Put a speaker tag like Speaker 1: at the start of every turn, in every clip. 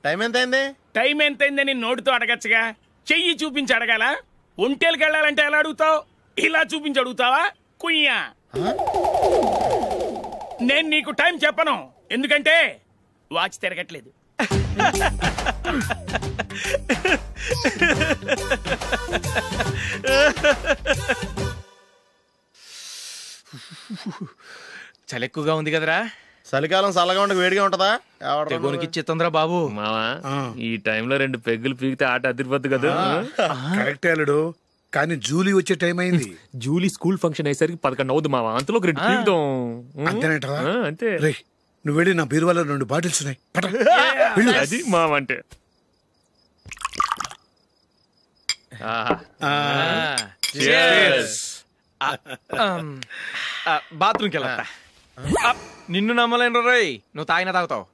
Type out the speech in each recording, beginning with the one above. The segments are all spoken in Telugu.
Speaker 1: టైం ఎంతైంది?
Speaker 2: టైం ఎంతైందని నోటితో అడగచ్చుగా, చెయ్యి చూపించి అడగాల? ఒంటేలకు వెళ్ళాలంటే ఎలా అడుగుతావు? ఇలా చూపించి అడుగుతావా? కుయ్యా, నేను నీకు టైం చెప్పను, ఎందుకంటే వాచ్ తిరగట్లేదు.
Speaker 3: చలి ఎక్కువగా ఉంది కదరా.
Speaker 1: చలికాలం చల్లగా ఉండక వేడిగా ఉంటదా?
Speaker 3: తెగోనికి ఇచ్చేతుందిరా బాబు.
Speaker 4: మావా ఈ టైంలో 2 పెగ్గులు పీకితే ఆట అదిరిపోద్దు కదా.
Speaker 5: కరెక్ట్ అల్లుడు, కానీ జూలీ వచ్చే టైం అయింది.
Speaker 4: జూలీ స్కూల్ ఫంక్షన్ అయ్యేసరికి 11 అవుద్ది మావా, అంతలో 2 పీకుదాం.
Speaker 5: అంతేనేటవా?
Speaker 4: అంతే.
Speaker 5: రే నువ్వు వెళ్ళి నా బీరువాలో 2 బాటిల్స్ ఉన్నాయి.
Speaker 4: అది మావా అంటే.
Speaker 3: బాత్రూమ్కి వెళ్ళా. నిన్ను నమ్మలేను రోయ్, నువ్వు తాగినా తాగుతావు.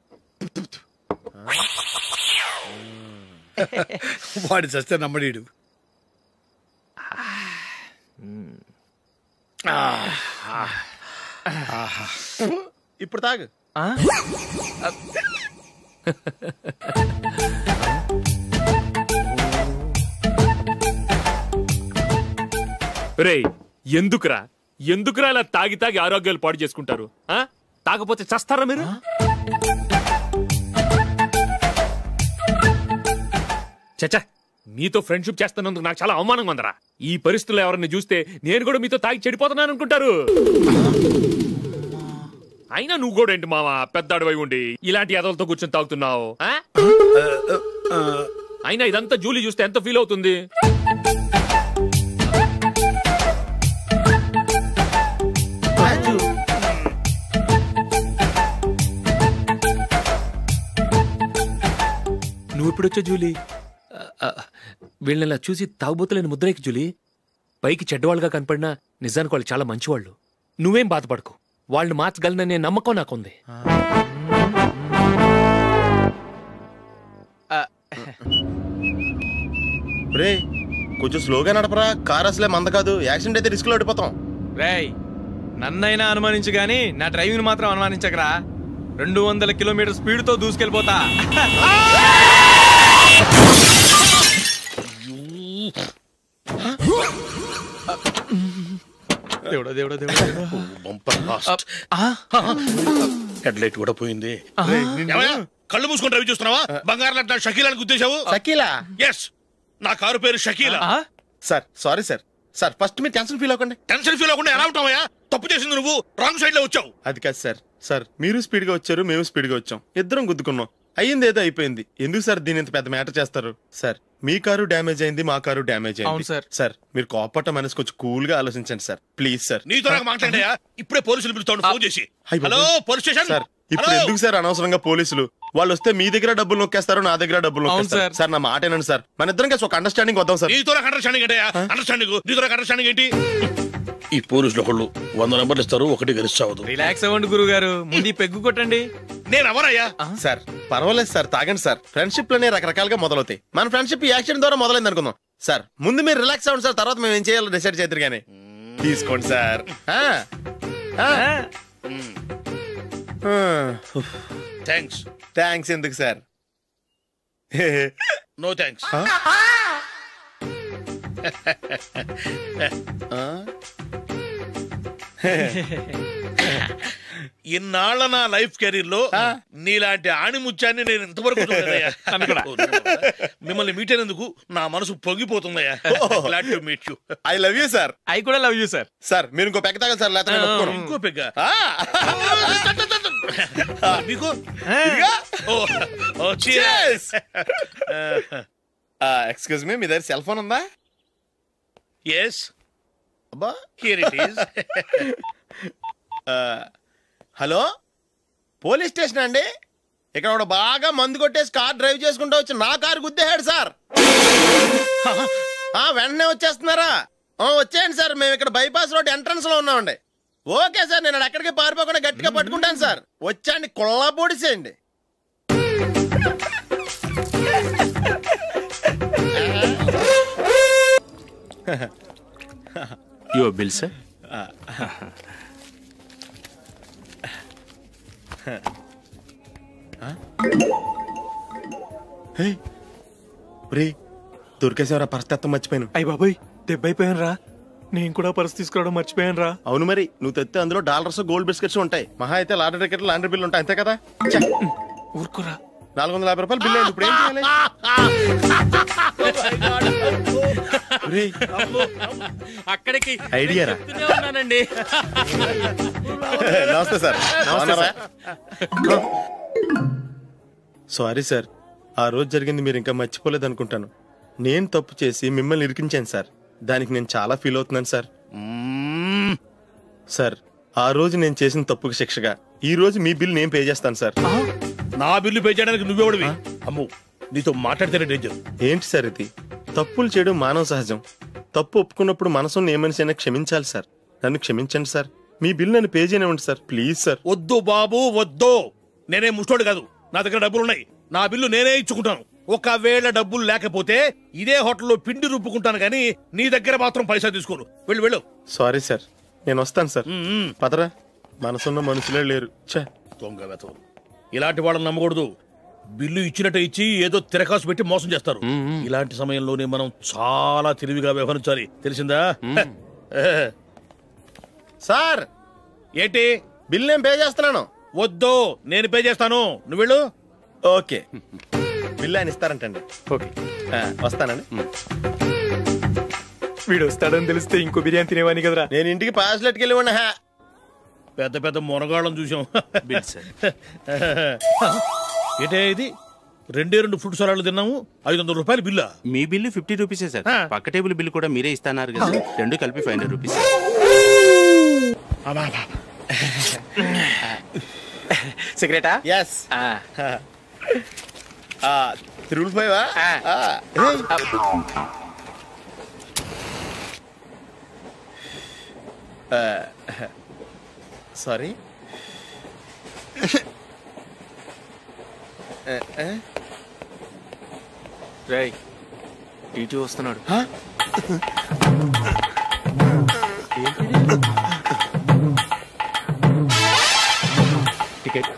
Speaker 5: వాడి చస్తే నమ్మడీడు.
Speaker 1: ఇప్పుడు తాగు.
Speaker 4: రేయ్ ఎందుకురా ఇలా తాగి ఆరోగ్యాలు పాడు చేసుకుంటారు? తాగపోతే చస్తారా మీరు? చచ్చా, మీతో ఫ్రెండ్షిప్ చేస్తున్నందుకు నాకు చాలా అవమానంగా ఉందరా. ఈ పరిస్థితుల్లో ఎవరిని చూస్తే నేను కూడా మీతో తాగి చెడిపోతున్నాను అనుకుంటారు. అయినా నువ్వు కూడా ఏంటి మావా, పెద్ద అడవై ఉండి ఇలాంటి ఎదలతో కూర్చొని తాగుతున్నావు? అయినా ఇదంతా జూలీ చూస్తే ఎంత ఫీల్ అవుతుంది? నువ్వు ఎప్పుడొచ్చా జూలీ? వీళ్ళని ఇలా చూసి తాగుబోతులేని ముద్రేకి జూలీ. పైకి చెడ్డవాళ్ళుగా కనపడినా నిజానికి వాళ్ళు చాలా మంచివాళ్ళు. నువ్వేం బాధపడకు, వాళ్ళని మార్చగలననే నమ్మకం నాకుంది.
Speaker 1: రే కొంచెం స్లోగా నడపరా, కార్ అసలే మంద కాదు. యాక్సిడెంట్ అయితే రిస్క్ లో ఓడిపోతాం.
Speaker 3: రేయ్ నన్నైనా అనుమానించు గాని నా డ్రైవింగ్ మాత్రం అనుమానించకరా. 200 కిలోమీటర్ స్పీడ్ తో దూసుకెళ్ళిపోతా. దేవుడా దేవుడా దేవుడా,
Speaker 5: హెడ్ లైట్ కూడా పోయింది.
Speaker 6: కళ్ళు మూసుకొని రవి చూస్తున్నావా? బంగారం లాంటి షకీలాని గుద్దేశావు.
Speaker 1: షకీలా?
Speaker 6: ఎస్, నా కారు పేరు Shakeela.
Speaker 1: Sir sorry sir. Sir first మీరు టెన్షన్ ఫీల్ అవ్వకండి.
Speaker 6: టెన్షన్ ఫీల్ అవ్వకుండా ఎలా ఉంటావయ్యా? తప్పు చేసింది నువ్వు, రాంగ్ సైడ్ లో వచ్చావు.
Speaker 1: అది కాదు సార్. సార్ మీరు స్పీడ్ గా వచ్చారు, మేము స్పీడ్ గా వచ్చాం, ఇద్దరం గుద్దుకున్నాం. అయ్యింది ఏదో అయిపోయింది. ఎందుకు సార్ దీని ఇంత పెద్ద మ్యాటర్ చేస్తారు? సార్ మీ కారు డ్యామేజ్ అయింది, మా కారు డ్యామేజ్ అయింది. సార్ మీరు కోపట్ట మనసు కొంచెం కూల్ గా ఆలోచించండి సార్, ప్లీజ్ సార్.
Speaker 6: నీతో నాకు మాట్లాడాయా? ఇప్పుడే పోలీసులు పిలుస్తాను, ఫోన్ చేసి. Hello police station.
Speaker 1: సార్ ఇప్పుడు ఎందుకు సార్ అనవసరంగా పోలీసులు? వాళ్ళు వస్తే మీ దగ్గర డబ్బులు నొక్కేస్తారు, నా దగ్గర డబ్బులు నొక్కేస్తారు. సార్ నా మాట ఏనండి సార్, మన ఇద్దరం కలిసి ఒక అండర్స్టాండింగ్ వద్దాం సార్.
Speaker 6: నీతో నాకు అండర్స్టాండింగ్ ఏంటయ్యా? అండర్స్టాండింగ్ నీతో నాకు అండర్స్టాండింగ్ ఏంటి?
Speaker 7: ఈ పోలీసులు ఒకళ్ళు 100 నెంబర్లు ఇస్తారు, ఒకటి గెలిచావదు.
Speaker 3: రిలాక్స్ అవ్వండి గురువు గారు, ముందు పెగ్గు కొట్టండి.
Speaker 6: నేను ఎవరయ్యా?
Speaker 1: సార్ పర్వాలేదు సార్, తాగండి సార్. ఫ్రెండ్షిప్ లోనే రకరకాలుగా మొదలవుతాయి. మన ఫ్రెండ్షిప్ ఈ యాక్సిడెంట్ ద్వారా మొదలైంది అనుకుందాం. సార్ ముందు మీరు రిలాక్స్ అవ్వండి సార్, తర్వాత మేము ఏం చేయాలో డిసైడ్ చేద్దరు కానీ. తీసుకోండి సార్.
Speaker 6: థ్యాంక్స్.
Speaker 1: థ్యాంక్స్ ఎందుకు సార్?
Speaker 6: No thanks. ఇన్నాళ్ళ నా లైఫ్ కెరీర్ లో నీలాంటి ఆణిముత్యాన్ని నేను ఇంతవరకు చూడలేదయ్యా. మిమ్మల్ని మీట్ అయినందుకు నా మనసు పొంగిపోతుందయ్యా. Glad to meet you.
Speaker 1: I love you sir.
Speaker 3: I కూడా లవ్ యూ సార్.
Speaker 1: సార్ మీరు ఇంకో పెగ్గ తాగండి సార్, లేకపోతే
Speaker 6: ఇంకో పెగ్గ మీకు.
Speaker 1: ఎక్స్క్యూజ్ మీ, మీ దగ్గర సెల్ ఫోన్ ఉందా?
Speaker 6: ఎస్.
Speaker 1: అబ్బా
Speaker 6: here it is.
Speaker 1: Hello police station అండి. ఇక్కడ ఒక బాగా మందు కొట్టేసి కార్ డ్రైవ్ చేసుకుంటూ వచ్చి నా కారు గుద్దేశాడు సార్. వెంటనే వచ్చేస్తున్నారా? వచ్చేయండి సార్, మేము ఇక్కడ బైపాస్ రోడ్ ఎంట్రన్స్ లో ఉన్నామండి. ఓకే సార్, నేను ఎక్కడికి పారిపోకుండా గట్టిగా పట్టుకుంటాను సార్. వచ్చాండి, కుళ్ళ పొడిసేయండి.
Speaker 4: Your bill, sir.
Speaker 1: దొరికేసేవరా పరిస్థితి మర్చిపోయాను.
Speaker 3: అయ్య బాబాయ్ దెబ్బైపోయాను రా. నేను కూడా పర్స్ తీసుకురావడం మర్చిపోయాను రా.
Speaker 1: అవును మరి, నువ్వు తెస్తే అందులో డాలర్స్ గోల్డ్ బిస్కెట్స్ ఉంటాయి. మహా అయితే లాటరీ టికెట్ లాండ్రీ బిల్లు ఉంటాయి, అంతే కదా.
Speaker 3: ఊరుకురా.
Speaker 1: 450 రూపాయలు బిల్లు అయింది. ఇప్పుడు ఏం చేయాలి?
Speaker 3: అక్కడికి
Speaker 1: ఐడియా రా. నమస్తే సార్. సారీ సార్, ఆ రోజు జరిగింది మీరు ఇంకా మర్చిపోలేదు అనుకుంటాను. నేను తప్పు చేసి మిమ్మల్ని ఇరికించాను సార్. దానికి నేను చాలా ఫీల్ అవుతున్నాను సార్. సార్, ఆ రోజు నేను చేసిన తప్పుకి శిక్షగా ఈ రోజు మీ బిల్ నేను పే చేస్తాను సార్.
Speaker 6: నా బిల్లు పే చేయడానికి నువ్వెవడివి? అమ్మో, నీతో మాట్లాడితేనే డేంజర్.
Speaker 1: ఏంటి సార్ ఇది? తప్పులు చేయడం మానవ సహజం. తప్పు ఒప్పుకున్నప్పుడు మనసుని ఏ మనిషి అయినా క్షమించాలి సార్. నన్ను క్షమించండి సార్. మీ బిల్ నన్ను పే చేయనివ్వండి సార్, ప్లీజ్ సార్.
Speaker 6: వద్దు బాబు వద్దు. నేనే ముష్టోడు కాదు, నా దగ్గర డబ్బులున్నాయి. నా బిల్లు నేనే ఇచ్చుకుంటాను. ఒకవేళ డబ్బులు లేకపోతే ఇదే హోటల్లో పిండి రుబ్బుకుంటాను, కానీ నీ దగ్గర మాత్రం పైసా తీసుకోను. వెళ్ళు వెళ్ళు.
Speaker 1: సారీ సార్, నేను వస్తాను సార్. పదరా, మనసున్న మనుషులే లేరు.
Speaker 6: దొంగ వెతవరు. ఇలాంటి వాళ్ళని నమ్మకూడదు. బిల్లు ఇచ్చినట్టు ఇచ్చి ఏదో తిరకాసు పెట్టి మోసం చేస్తారు. ఇలాంటి సమయంలోనే మనం చాలా తెలివిగా వ్యవహరించాలి, తెలిసిందా?
Speaker 1: సార్,
Speaker 6: ఏంటి?
Speaker 1: బిల్ నేను పే చేస్తున్నాను.
Speaker 6: వద్దు, నేను పే చేస్తాను, నువ్వు వెళ్ళు.
Speaker 1: ఓకే, బిల్ ఆయన ఇస్తారంటండి.
Speaker 3: ఓకే,
Speaker 1: వస్తానండి.
Speaker 3: వీడు వస్తాడని తెలిస్తే ఇంకో బిర్యానీ తినేవాని కదరా.
Speaker 1: నేను ఇంటికి పాస్లెట్కి వెళ్ళి ఉన్నా.
Speaker 6: పెద్ద పెద్ద మునగాళ్ళం చూసాం. ఏంటే ఇది? 2 ఫ్రూట్ సలాడ్లు తిన్నాము, 500 రూపాయలు బిల్లా?
Speaker 8: మీ బిల్లు 50 రూపీసే సార్. పక్క టేబుల్ బిల్లు కూడా మీరే ఇస్తాన్నారు కదా, రెండు కలిపి 500 రూపీస్.
Speaker 3: సిగరెటా?
Speaker 1: ఎస్. 355 సారీ.
Speaker 4: రేయ్, టీటీ వస్తున్నాడు. టికెట్.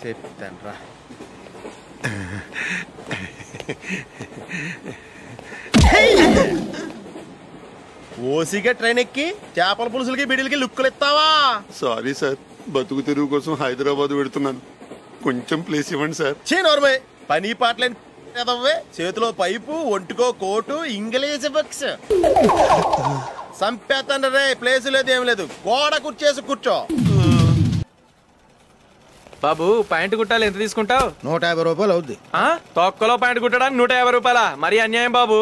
Speaker 1: చెప్తాను రా. ఓసిగా ట్రైన్ ఎక్కి చేపల పులుసులకి బిడిలకి లుక్కులు ఇస్తావా?
Speaker 9: సారీ సార్, బతుకు తెరువు కోసం హైదరాబాద్ పెడుతున్నాను, కొంచెం ప్లేస్ ఇవ్వండి సార్.
Speaker 1: నోర్మే, పని పాటలేని చేతిలో పైపు, ఒంటికో కోటు, ఇంగ్లీష్ బుక్స్. సంపేతండ్రి రే, ప్లేస్ లేదు ఏం లేదు, గోడ కుర్చేసి కూర్చో.
Speaker 3: బాబు, ప్యాంటు కుట్టాలి, ఎంత తీసుకుంటావు?
Speaker 10: 150 రూపాయలు అవుద్ది.
Speaker 3: తొక్కలో ప్యాంటు కుట్టడానికి 150 రూపాయల? మరి అన్యాయం బాబు.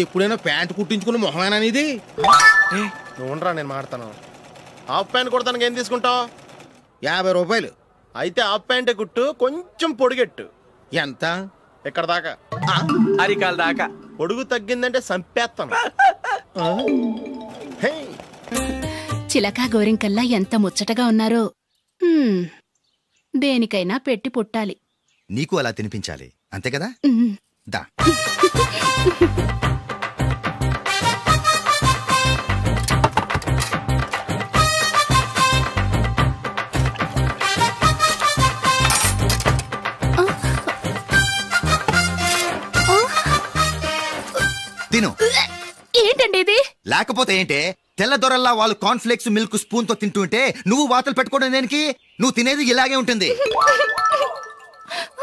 Speaker 10: ఎప్పుడైనా ప్యాంటు కుట్టించుకున్న మొహమేనా ఇది?
Speaker 1: నువ్వు ఉండరా, నేను మాడతాను. హాఫ్ ప్యాంట్ కుడతానికి ఏం తీసుకుంటావు?
Speaker 10: 50 రూపాయలు.
Speaker 1: అయితే హాఫ్ ప్యాంటే కుట్టు, కొంచెం పొడిగెట్టు.
Speaker 10: ఎంత?
Speaker 1: ఎక్కడ దాకా?
Speaker 3: అరికాల దాకా.
Speaker 1: పొడుగు తగ్గిందంటే సంపేస్తాను.
Speaker 11: చిలకా గోరింకల్లా ఎంత ముచ్చటగా ఉన్నారో. దేనికైనా పెట్టి పుట్టాలి.
Speaker 10: నీకు అలా తినిపించాలి, అంతే కదా? దా. తిను.
Speaker 11: ఏంటండి ఇది?
Speaker 10: లేకపోతే ఏంటే, తెల్లదొరల్లా వాళ్ళు కార్న్ఫ్లేక్స్ మిల్క్ స్పూన్ తో తింటుంటే నువ్వు వాతలు పెట్టుకోవడం దేనికి? నువ్వు తినేది ఇలాగే ఉంటుంది.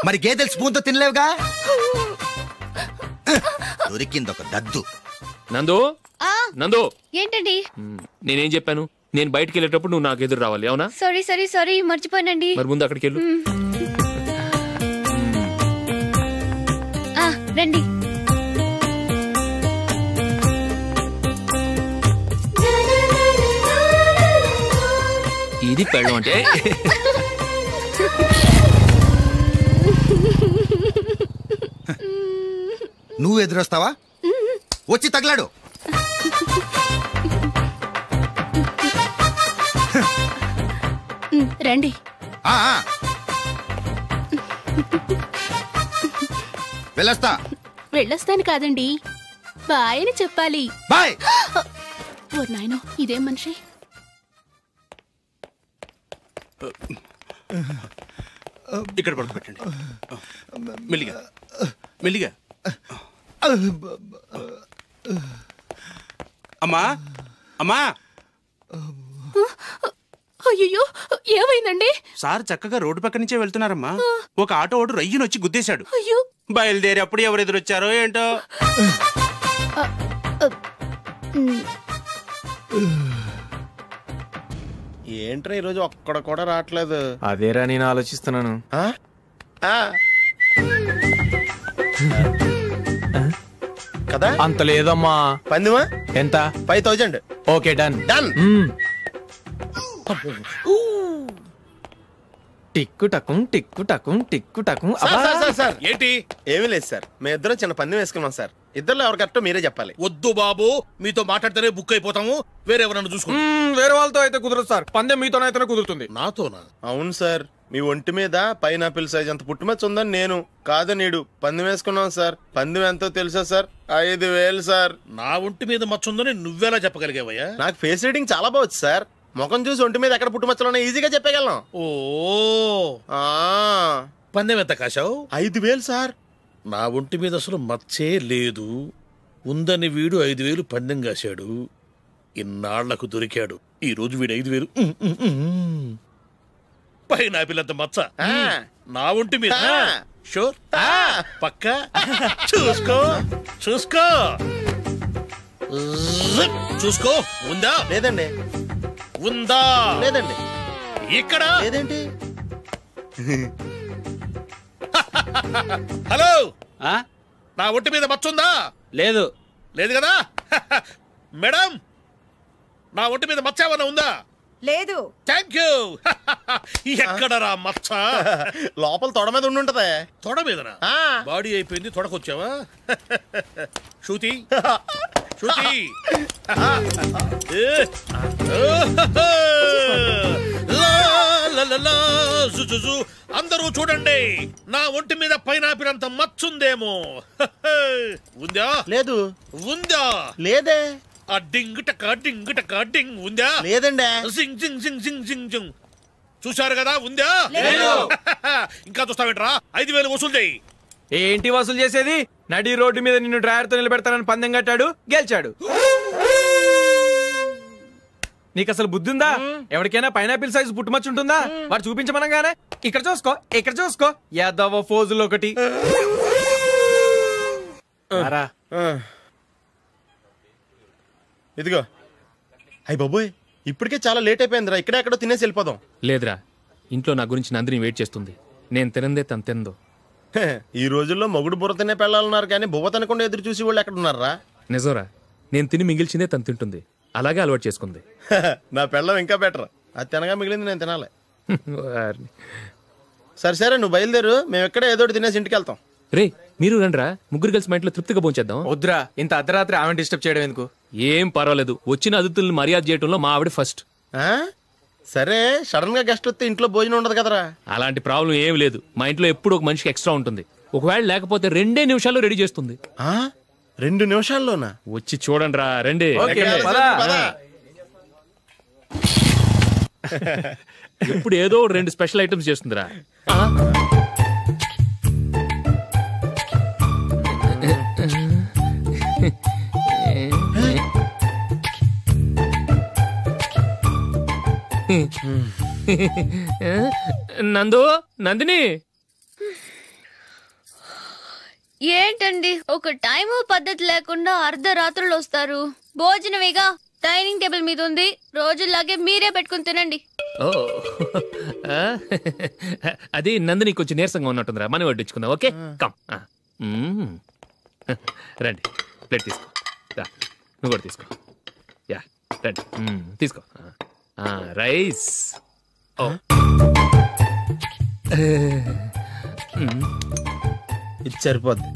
Speaker 10: మరి గేదెలు స్పూన్ తో తినలేవుగా. దొరికింది ఒక దద్దు.
Speaker 4: నందు, నందు,
Speaker 12: ఏంటండి?
Speaker 4: నేనేం చెప్పాను? నేను బయటికి వెళ్ళేటప్పుడు నువ్వు నాకు ఎదురు రావాలి, అవునా?
Speaker 12: సారీ మర్చిపోయానండి.
Speaker 4: మరి ముందు అక్కడికి వెళ్ళు.
Speaker 12: రండి.
Speaker 4: ఇది పెళ్ళం అంటే.
Speaker 10: నువ్వు ఎదురొస్తావా? వచ్చి తగలాడు.
Speaker 11: రండి.
Speaker 10: వెళ్ళొస్తాను కాదండి,
Speaker 11: బాయ్ అని చెప్పాలి.
Speaker 10: బాయ్.
Speaker 11: ఓ నాయనో, ఇదేం మనిషి?
Speaker 8: ఇక్కడ పడుకోబెట్టండి. మెల్లిగా మెల్లిగా. అమ్మా అమ్మా.
Speaker 11: అయ్యో, ఏమైందండి?
Speaker 8: సార్ చక్కగా రోడ్డు పక్క నుంచే వెళ్తున్నారమ్మా. ఒక ఆటో ఓడు రయ్యను వచ్చి గుద్దేశాడు.
Speaker 11: అయ్యో,
Speaker 8: బయలుదేరి అప్పుడు ఎవరు ఎదురొచ్చారో ఏంటో.
Speaker 1: ఏంట్రా ఈరోజు ఒక్కడ కూడా రావట్లేదు?
Speaker 3: అదేరా నేను ఆలోచిస్తున్నాను.
Speaker 1: కదా
Speaker 3: అంత లేదమ్మా.
Speaker 1: పందిమా
Speaker 3: ఎంత?
Speaker 1: 5000.
Speaker 3: Okay, done
Speaker 1: done.
Speaker 3: టిక్కు టకుం టిక్కు టకుం టిక్కు టకుం.
Speaker 1: సార్
Speaker 6: ఏంటి?
Speaker 1: ఏమీ లేదు సార్, మేము ఇద్దరం చిన్న పందెం వేసుకున్నాం సార్. ఇద్దరులో ఎవరు కరెక్టో మీరే చెప్పాలి.
Speaker 6: వద్దు బాబు, మీతో మాట్లాడితేనే బుక్ అయిపోతాము. వేరెవరన్నా చూసుకోండి.
Speaker 3: వేరే వాళ్ళతో అయితే కుదరదు సార్. పందెం మీతోనైతేనే కుదురుతుంది.
Speaker 6: నాతోనా?
Speaker 1: అవును సార్, మీ ఒంటి మీద పైనాపిల్ సైజ్ అంత పుట్టుమచ్చ ఉందని నేను కాదు నీడు పందెం వేసుకున్నాం సార్. పందెం ఎంతో తెలుసా సార్? 5000 సార్.
Speaker 6: నా ఒంటి మీద మచ్చ ఉందని నువ్వెలా చెప్పగలిగావయ్యా?
Speaker 1: నాకు ఫేస్ రీడింగ్ చాలా బాగుంది సార్. ముఖం చూసి ఒంటి మీద ఎక్కడ పుట్టుమచ్చలో ఈజీగా చెప్పగలం.
Speaker 6: ఓ, పందెం ఎంత కాశావు?
Speaker 1: 5000 సార్.
Speaker 6: నా ఒంటి మీద అసలు మచ్చే లేదు. ఉందని వీడు 5000 పందెం కాశాడు. ఇన్నాళ్లకు దొరికాడు. ఈ రోజు వీడు 5000. పైనాపిల్ అంత మచ్చ నా ఒంటి మీద. షూర్? పక్క చూసుకో చూసుకో చూసుకో. ఉందా?
Speaker 1: లేదండి.
Speaker 6: ఉందా?
Speaker 1: లేదండి.
Speaker 6: ఇక్కడ
Speaker 1: లేదేంటి?
Speaker 6: హలో, నా ఒంటి మీద మచ్చ ఉందా?
Speaker 3: లేదు.
Speaker 6: లేదు కదా? మేడం, నా ఒంటి మీద మచ్చ ఏమన్నా ఉందా?
Speaker 13: లేదు.
Speaker 6: Thank you. ఎక్కడరా మచ్చ?
Speaker 1: లోపల తొడ మీద ఉండుంటదే.
Speaker 6: తొడ మీదనా? బాడీ అయిపోయింది, తొడకొచ్చావా? శృతి శృతి, అందరూ చూడండి, నా ఒంటి మీద పైనాపిల్ అంత మచ్చుందేమో. ఉందా?
Speaker 1: లేదు.
Speaker 6: ఉందా?
Speaker 1: లేదే.
Speaker 6: ఆ డింగ్ టక డింగ్ టక డింగ్ ఉందా?
Speaker 1: లేదండి.
Speaker 6: జింగ్ జింగ్ జింగ్ జింగ్ జింగ్ జింగ్. చూశారు కదా? ఉందా? ఇంకా చూస్తావేంట్రా? 5000 వసూలు చేయి.
Speaker 3: ఏంటి వసూలు చేసేది? నడి రోడ్డు మీద నిన్ను డ్రైవర్ తో నిలబెడతానని పందెం కట్టాడు, గెలిచాడు. నీకు అసలు బుద్ధి ఉందా? ఎవరికైనా పైనాపిల్ సైజ్ పుట్టుమచ్చు ఉంటుందా? వాడు చూపించమనగానే ఇక్కడ చూసుకో ఇక్కడ చూసుకో యాదవ ఫోజులు ఒకటి.
Speaker 1: ఇదిగో. అయ్య బాబోయ్, ఇప్పటికే చాలా లేట్ అయిపోయిందిరా. ఇక్కడే ఎక్కడో తినేసి వెళ్ళిపోదాం.
Speaker 4: లేదురా, ఇంట్లో నా గురించి నందిని వెయిట్ చేస్తుంది. నేను తినందే తను తిందో.
Speaker 1: ఈ రోజుల్లో మొగుడు బుర్ర తినే పెళ్ళాలన్నారు కానీ బువ్వ తినకుండా ఎదురు చూసి వాళ్ళు ఎక్కడ ఉన్నారా?
Speaker 4: నిజంరా, నేను తిని మిగిల్చిందే తను తింటుంది. అలాగే అలవాటు చేసుకుంది.
Speaker 1: నా పెళ్ళం ఇంకా బెటర్. అది తినగా మిగిలింది నేను తినాలి. సరే సరే, నువ్వు బయలుదేరు. మేము ఎక్కడ ఏదో తినేసి ఇంటికి వెళ్తాం.
Speaker 4: రే, మీరు రండిరా, ముగ్గురు కలిసి మా ఇంట్లో తృప్తిగా పోంచేద్దాం.
Speaker 3: వద్దురా, ఇంత అర్ధరాత్రి ఆమె డిస్టర్బ్ చేయడం ఎందుకు?
Speaker 4: ఏం పర్వాలేదు, వచ్చిన అతిథుల్ని మర్యాద చేయడంలో మా ఆవిడ ఫస్ట్.
Speaker 1: సరే, సడన్ గా గెస్ట్ వస్తే ఇంట్లో భోజనం ఉండదు కదరా?
Speaker 4: అలాంటి ప్రాబ్లం ఏం లేదు. మా ఇంట్లో ఎప్పుడు ఒక మనిషికి ఎక్స్ట్రా ఉంటుంది. ఒకవేళ లేకపోతే 2 నిమిషాల్లో రెడీ చేస్తుంది.
Speaker 1: 2 నిమిషాల్లోనా?
Speaker 4: వచ్చి చూడండి రా, రండి. ఇప్పుడు ఏదో 2 స్పెషల్ ఐటమ్స్ చేస్తుందిరా. నందు, నందిని,
Speaker 12: ఏంటండి ఒక టైము పద్ధతి లేకుండా అర్ధరాత్రులు వస్తారు? భోజనమేగా డైనింగ్ టేబుల్ మీద ఉంది, రోజుల్లాగే మీరే పెట్టుకుని తినండి.
Speaker 4: ఓ, అది నందిని కొంచెం నీరసంగా ఉన్నట్టుందిరా. మనం వడ్డించుకుందాం. Okay, come. రండి, ప్లేట్ తీసుకో. నువ్వు కూడా తీసుకో. యా, రండి, తీసుకో. రైస్.
Speaker 1: ఇది సరిపోద్ది.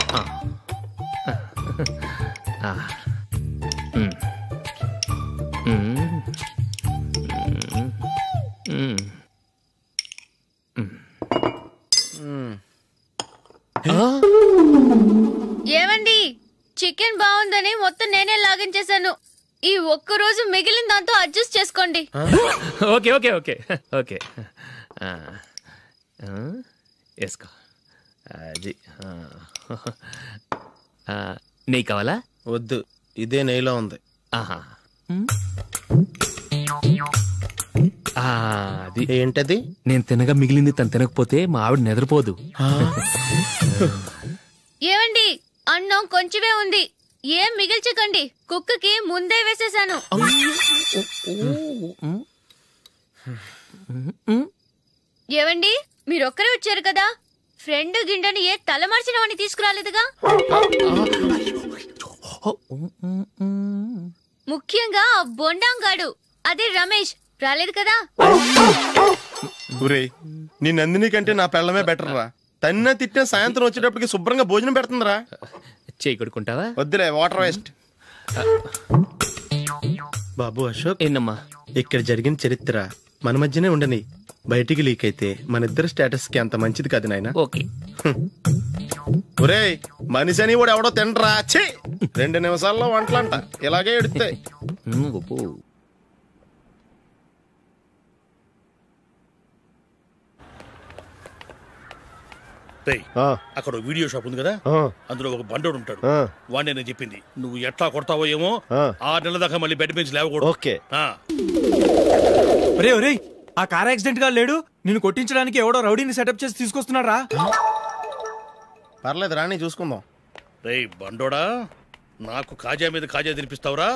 Speaker 12: ఏమండి, చికెన్ బాగుందని మొత్తం నేనే లాగించేశాను. ఈ ఒక్క రోజు మిగిలిన దాంతో అడ్జస్ట్ చేసుకోండి.
Speaker 4: ఓకే ఓకే ఓకే ఓకే వేసుకో. అది నెయ్యి కావాలా?
Speaker 1: వద్దు, ఇదే నెయ్యిలో ఉంది.
Speaker 4: ఆహా, అది
Speaker 1: ఏంటది?
Speaker 4: నేను తినగా మిగిలింది తను తినకపోతే మా ఆవిడ నిద్రపోదు.
Speaker 12: ఏమండి, అన్నం కొంచెమే ఉంది, ఏం మిగిల్చకండి. కుక్కకి ముందే వేసేసాను. ఏవండి, మీరొక్కరే వచ్చారు కదా, ఫ్రెండ్ గిండెని ఏ తలమార్చిన వాడిని తీసుకురాలేదుగా? ముఖ్యంగా బొండాంగాడు, అదే రమేష్ రాలేదు కదా?
Speaker 1: ఊరే, నీ నందిని కంటే నా పెళ్ళమే బెటర్ రా. తన్న తిట్టిన సాయంత్రం వచ్చేటప్పటికి శుభ్రంగా భోజనం పెడుతుందిరా.
Speaker 4: చేయి కొడుకుంటావా?
Speaker 1: వద్దులే, వాటర్ వేస్ట్. బాబు అశోక్,
Speaker 4: ఏంటమ్మా
Speaker 1: ఇక్కడ జరిగిన చరిత్ర మన మధ్యనే ఉండని, బయటికి లీక్ అయితే మన ఇద్దరు స్టేటస్ కి అంత మంచిది కాదు నాయన.
Speaker 4: ఓకే.
Speaker 1: ఒరే, మనిషి అని కూడా ఎవడో తినరా. 2 నిమిషాల్లో వంటలంట ఇలాగే ఎడితే.
Speaker 6: అక్కడ వీడియో షాప్ ఉంది కదా, అందులో ఒక బండోడు ఉంటాడు. వాడిని నేను చెప్పింది, నువ్వు ఎట్లా కొడతావో ఏమో, 6 నెలల దాకా మళ్ళీ బెడ్ బెంచ్ లేవకూడదు.
Speaker 1: ఓకే.
Speaker 3: ఒరే ఒరే, ఆ కార్ యాక్సిడెంట్ గా లేడు, నిన్ను కొట్టించడానికి ఎవడో రౌడీని సెటప్ చేసి తీసుకొస్తున్నారా?
Speaker 1: పర్లేదు రాని, చూసుకుందాం.
Speaker 6: రేయ్ బండోడా, నాకు కాజా మీద కాజా తినిపిస్తావురా?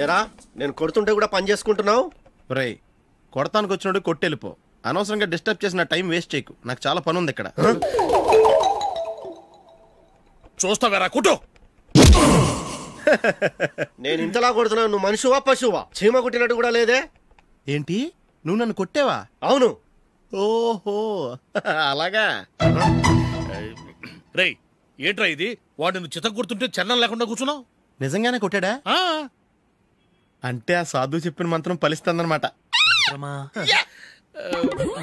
Speaker 13: ఎరా, నేను కొడుతుంటే కూడా పని చేసుకుంటున్నావు?
Speaker 1: రే, కొడతానికి వచ్చినట్టు కొట్టెళ్ళిపో. అనవసరంగా డిస్టర్బ్ చేసిన టైం వేస్ట్ చేయకు, నాకు చాలా పని ఉంది ఇక్కడ.
Speaker 6: చూస్తావేరా కుట్టు.
Speaker 13: నేను ఇంతలా కొడుతున్నావు, నువ్వు మనిషివా పశువా? చీమ కుట్టినట్టు కూడా లేదే.
Speaker 1: ఏంటి, నువ్వు నన్ను కొట్టావా?
Speaker 13: అవును.
Speaker 1: ఓహో, అలాగా.
Speaker 6: రేయ్, ఏంట్రా ఇది? వాడు నువ్వు చిత్త కొడుతుంటే చలనం లేకుండా కూర్చున్నావు.
Speaker 1: నిజంగానే కొట్టాడా? అంటే ఆ సాధువు చెప్పిన మంత్రం ఫలిస్తుందన్నమాట.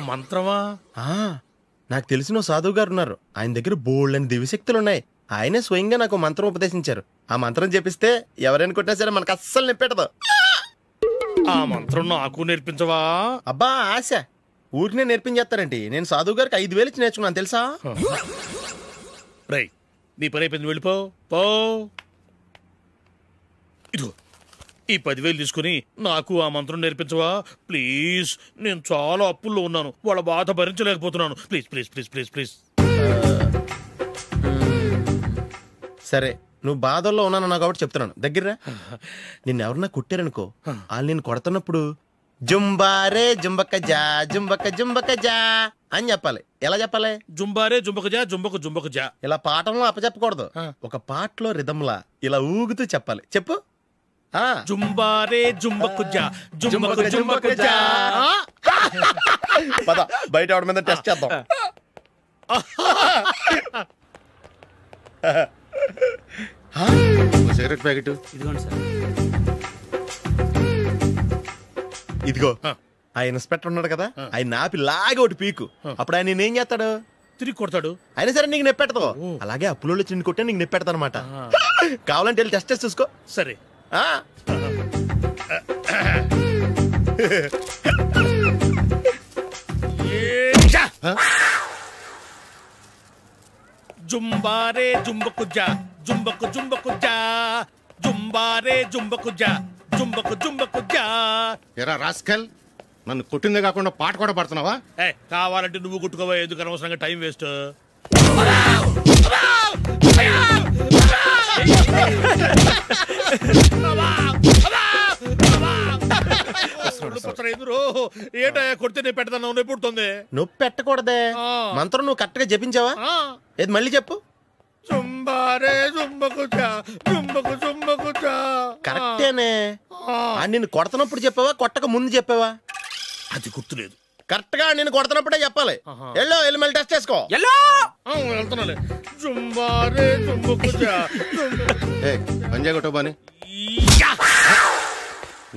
Speaker 6: మంత్రమా?
Speaker 1: నాకు తెలిసిన సాధువు గారు ఉన్నారు, ఆయన దగ్గర బోల్డని దివ్యశక్తులు ఉన్నాయి. ఆయనే స్వయంగా నాకు మంత్రం ఉపదేశించారు. ఆ మంత్రం చెప్పిస్తే ఎవరైనా కొట్టినా సరే మనకు అస్సలు నిప్పెట్టదు.
Speaker 6: ఆ మంత్రం నాకు నేర్పించవా?
Speaker 1: అబ్బా ఆశ, ఊరినే నేర్పించేస్తారండి. నేను సాధువు గారికి 5,000 ఇచ్చి నేర్చుకున్నాను తెలుసా?
Speaker 6: రై, నీ పని అయిపోయింది, వెళ్ళిపో. పో. ఇదిగో ఈ 10,000 తీసుకుని నాకు ఆ మంత్రం నేర్పించవా ప్లీజ్? నేను చాలా అప్పుల్లో ఉన్నాను, వాళ్ళ బాధ భరించలేకపోతున్నాను. Please please please please please.
Speaker 1: సరే, నువ్వు బాధల్లో ఉన్నాను నాకు కాబట్టి చెప్తున్నాను. దగ్గర నిన్ను ఎవరన్నా కొట్టారనుకో, వాళ్ళు నేను కొడుతున్నప్పుడు జుంబారే జుంబక జా జుంబక జుంబక జా అని చెప్పాలి. ఎలా చెప్పాలి?
Speaker 6: జుంబారే జుంబక జా జుంబక జుంబక జా.
Speaker 1: ఇలా పాఠంలో అప్పచెప్పకూడదు, ఒక పాటలో రిధంలా ఇలా ఊగుతూ చెప్పాలి. చెప్పు.
Speaker 6: జుంబారే జుంబకు జా జుంబకు జుంబకు జా.
Speaker 1: పద, బయట ఆవిడ మీద టెస్ట్ చేద్దాం.
Speaker 9: సిగరెట్ ప్యాకెట్
Speaker 3: ఇదిగోండి సార్.
Speaker 1: ఇదిగో, ఆ ఇన్స్పెక్టర్ ఉన్నాడు కదా, ఆయన ఆపి లాగా ఒకటి పీకు. అప్పుడు ఆయన నేనేం చేస్తాడు?
Speaker 6: తిరిగి కొడతాడు.
Speaker 1: అయినా సరే నీకు నెప్పెడతావు. అలాగే అప్పులో చిన్న కొట్టే నీకు నెప్పెడతా అనమాట. కావాలంటే వెళ్ళి టెస్ట్ చేసి చూసుకో.
Speaker 6: సరే. జుంబారే జుంబకు జా జుంబకు జుంబకు జా జుంబారే జుంబకు జా జుంబకు జుంబకు జా.
Speaker 9: ఎరా రాస్కల్, నన్ను కొట్టిందే కాకుండా పాట కూడా పడుతున్నావా?
Speaker 6: కావాలంటే నువ్వు కొట్టుకోవా, ఎందుకు అనవసరంగా టైం వేస్ట్. ఏంటో కొడితే నేను పెడతాను, నొప్పి పుడుతుంది.
Speaker 1: నొప్పి పెట్టకూడదే, మంత్రం నువ్వు కరెక్ట్ గా జపించావా? ఏది మళ్ళీ చెప్పు.
Speaker 6: జుంబారే జుంబకు జా జుంబకు జుంబకు జా.
Speaker 1: కరెక్టేనే. నిన్ను కొడుతున్నప్పుడు చెప్పావా, కొట్టక ముందు చెప్పావా?
Speaker 6: అది గుర్తులేదు.
Speaker 1: కరెక్ట్ గా నేను కొడుతున్నప్పుడే చెప్పాలి. ఎల్లో వెళ్ళి మళ్ళీ టెస్ట్ చేసుకో.
Speaker 6: వెళ్తున్నాలే. జుంబారే జుంబకు జా.
Speaker 9: పంజా కొట్టబాని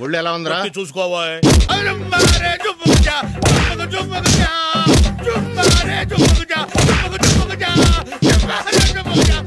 Speaker 9: ఒళ్ళు ఎలా ఉందిరా
Speaker 6: చూసుకోవా. జుంబారే జుంబకు జా జుంబకు జుంబకు జా జుంబారే జుంబకు జా జుంబకు జుంబకు జా. చంపేపోయా